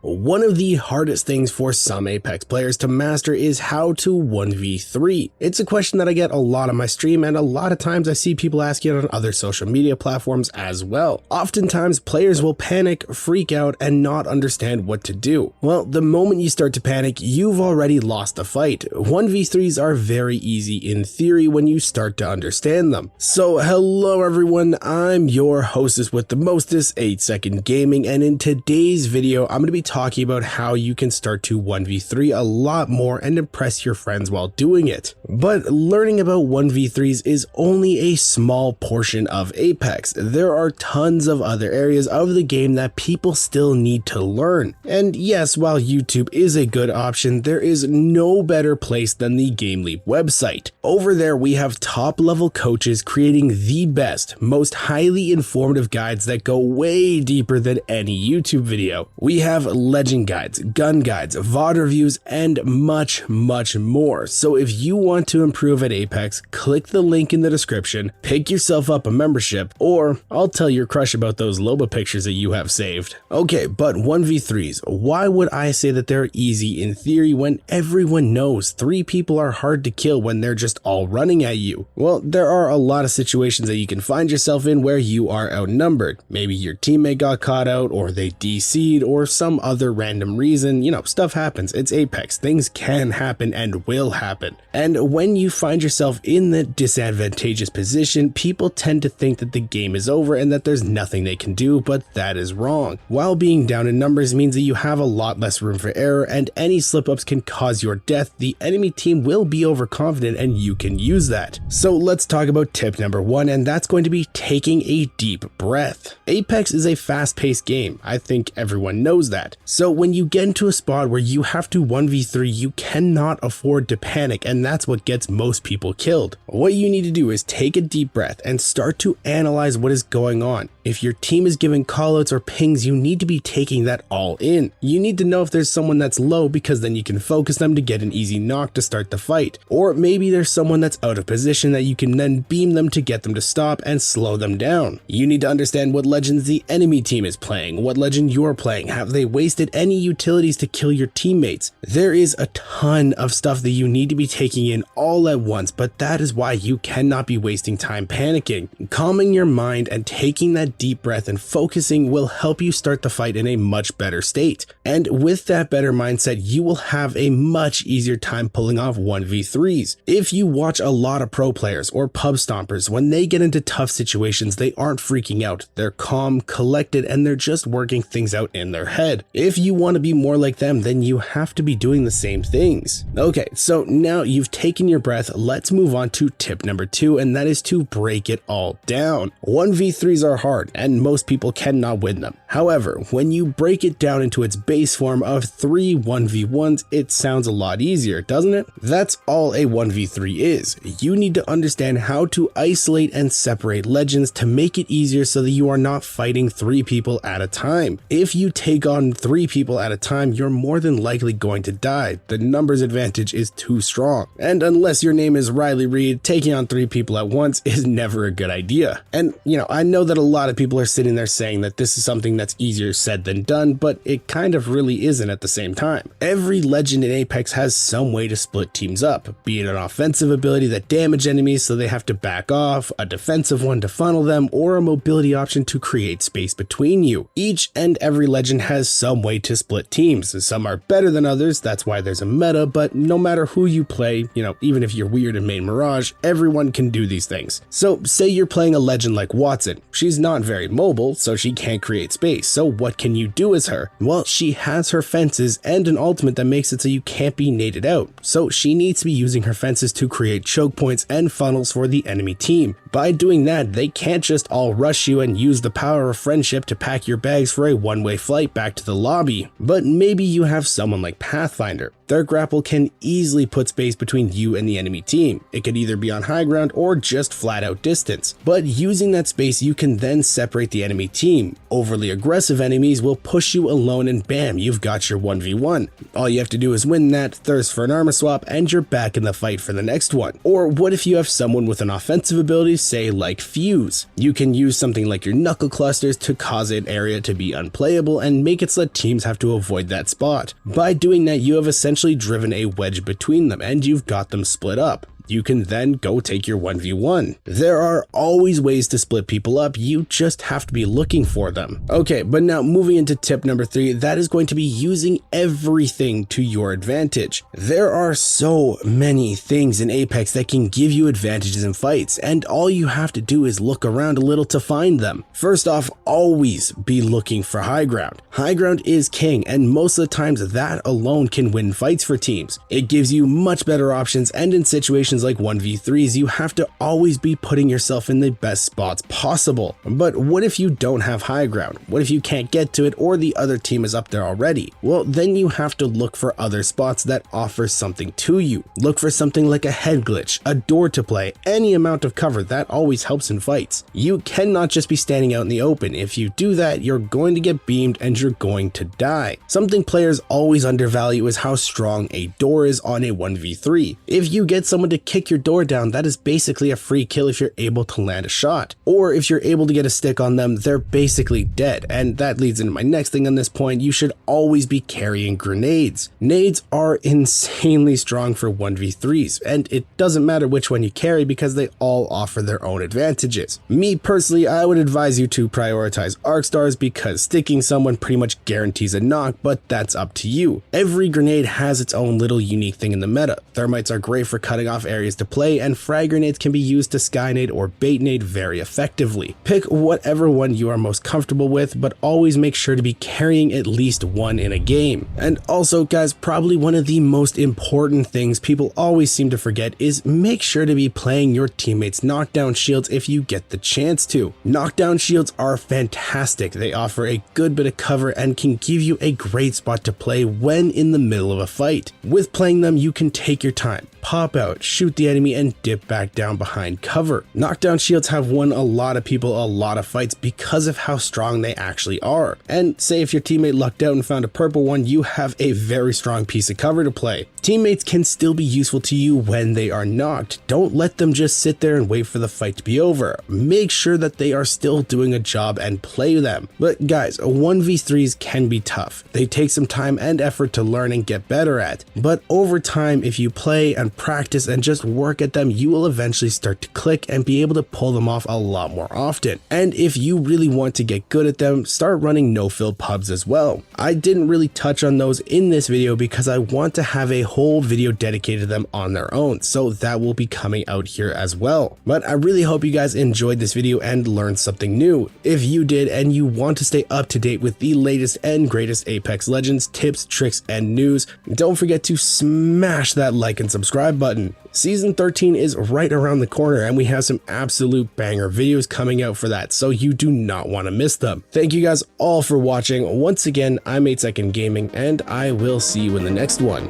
One of the hardest things for some Apex players to master is how to 1v3. It's a question that I get a lot on my stream, and a lot of times I see people asking it on other social media platforms as well. Oftentimes players will panic, freak out, and not understand what to do. Well, the moment you start to panic, you've already lost the fight. 1v3s are very easy in theory when you start to understand them. So hello everyone, I'm your hostess with the mostest, 8-Second Gaming, and in today's video I'm going to be talking about how you can start to 1v3 a lot more and impress your friends while doing it. But learning about 1v3s is only a small portion of Apex. There are tons of other areas of the game that people still need to learn. And yes, while YouTube is a good option, there is no better place than the GameLeap website. Over there we have top level coaches creating the best, most highly informative guides that go way deeper than any YouTube video. We have legend guides, gun guides, VOD reviews, and much more. So if you want to improve at Apex, click the link in the description, pick yourself up a membership, or I'll tell your crush about those Loba pictures that you have saved. Okay, but 1v3s, why would I say that they're easy in theory when everyone knows 3 people are hard to kill when they're just all running at you? Well, there are a lot of situations that you can find yourself in where you are outnumbered. Maybe your teammate got caught out, or they DC'd, or some other random reason. You know, stuff happens. It's Apex. Things can happen and will happen. And when you find yourself in that disadvantageous position, people tend to think that the game is over and that there's nothing they can do, but that is wrong. While being down in numbers means that you have a lot less room for error, and any slip-ups can cause your death. The enemy team will be overconfident and you can use that. So let's talk about tip number 1, and that's going to be taking a deep breath. Apex is a fast-paced game. I think everyone knows that. So when you get into a spot where you have to 1v3, you cannot afford to panic, and that's what gets most people killed. What you need to do is take a deep breath and start to analyze what is going on. If your team is giving callouts or pings, you need to be taking that all in. You need to know if there's someone that's low, because then you can focus them to get an easy knock to start the fight. Or maybe there's someone that's out of position that you can then beam them to get them to stop and slow them down. You need to understand what legends the enemy team is playing, what legend you're playing. Have they wasted any utilities to kill your teammates? There is a ton of stuff that you need to be taking in all at once, but that is why you cannot be wasting time panicking. Calming your mind and taking that deep breath and focusing will help you start the fight in a much better state. And with that better mindset, you will have a much easier time pulling off 1v3s. If you watch a lot of pro players or pub stompers, when they get into tough situations, they aren't freaking out. They're calm, collected, and they're just working things out in their head. If you want to be more like them, then you have to be doing the same things. Okay, so now you've taken your breath, let's move on to tip number 2, and that is to break it all down. 1v3s are hard, and most people cannot win them. However, when you break it down into its base form of 3 1v1s, it sounds a lot easier, doesn't it? That's all a 1v3 is. You need to understand how to isolate and separate legends to make it easier so that you are not fighting 3 people at a time. If you take on 3 people at a time, you're more than likely going to die. The numbers advantage is too strong. And unless your name is Riley Reid, taking on 3 people at once is never a good idea. And I know that a lot of people are sitting there saying that this is something that's easier said than done, but it kind of really isn't at the same time. Every legend in Apex has some way to split teams up, be it an offensive ability that damage enemies so they have to back off, a defensive one to funnel them, or a mobility option to create space between you. Each and every legend has some way to split teams. Some are better than others, that's why there's a meta, but no matter who you play, even if you're weird and main Mirage, everyone can do these things. So say you're playing a legend like Watson. She's not very mobile, so she can't create space. So what can you do as her? Well, she has her fences and an ultimate that makes it so you can't be naded out. So she needs to be using her fences to create choke points and funnels for the enemy team. By doing that, they can't just all rush you and use the power of friendship to pack your bags for a one-way flight back to the lobby. But maybe you have someone like Pathfinder. Their grapple can easily put space between you and the enemy team. It could either be on high ground or just flat out distance. But using that space, you can then separate the enemy team. Overly aggressive enemies will push you alone and bam, you've got your 1v1. All you have to do is win that, thirst for an armor swap, and you're back in the fight for the next one. Or what if you have someone with an offensive ability, say like Fuse? You can use something like your knuckle clusters to cause an area to be unplayable and make it so that teams have to avoid that spot. By doing that, you have essentially driven a wedge between them and you've got them split up. You can then go take your 1v1. There are always ways to split people up, you just have to be looking for them. Okay, but now moving into tip number 3, that is going to be using everything to your advantage. There are so many things in Apex that can give you advantages in fights, and all you have to do is look around a little to find them. First off, always be looking for high ground. High ground is king, and most of the times that alone can win fights for teams. It gives you much better options, and in situations like 1v3s, you have to always be putting yourself in the best spots possible. But what if you don't have high ground? What if you can't get to it or the other team is up there already? Well, then you have to look for other spots that offer something to you. Look for something like a head glitch, a door to play, any amount of cover. That always helps in fights. You cannot just be standing out in the open. If you do that, you're going to get beamed and you're going to die. Something players always undervalue is how strong a door is on a 1v3. If you get someone to kick your door down, that is basically a free kill if you're able to land a shot. Or if you're able to get a stick on them, they're basically dead. And that leads into my next thing on this point, you should always be carrying grenades. Nades are insanely strong for 1v3s, and it doesn't matter which one you carry because they all offer their own advantages. Me personally, I would advise you to prioritize arc stars because sticking someone pretty much guarantees a knock, but that's up to you. Every grenade has its own little unique thing in the meta. Thermites are great for cutting off areas to play, and frag grenades can be used to skynade or baitnade very effectively. Pick whatever one you are most comfortable with, but always make sure to be carrying at least one in a game. And also guys, probably one of the most important things people always seem to forget is make sure to be playing your teammates' knockdown shields if you get the chance to. Knockdown shields are fantastic. They offer a good bit of cover and can give you a great spot to play when in the middle of a fight. With playing them, you can take your time, pop out, shoot the enemy, and dip back down behind cover. Knockdown shields have won a lot of people a lot of fights because of how strong they actually are. And say if your teammate lucked out and found a purple one, you have a very strong piece of cover to play. Teammates can still be useful to you when they are knocked. Don't let them just sit there and wait for the fight to be over. Make sure that they are still doing a job and play them. But guys, 1v3s can be tough. They take some time and effort to learn and get better at. But over time, if you play and practice and just work at them, you will eventually start to click and be able to pull them off a lot more often. And if you really want to get good at them, start running no-fill pubs as well. I didn't really touch on those in this video because I want to have a whole video dedicated to them on their own, so that will be coming out here as well. But I really hope you guys enjoyed this video and learned something new. If you did and you want to stay up to date with the latest and greatest Apex Legends tips, tricks, and news, don't forget to smash that like and subscribe button. Season 13 is right around the corner and we have some absolute banger videos coming out for that, so you do not want to miss them. Thank you guys all for watching. Once again, I'm 8 Second Gaming and I will see you in the next one.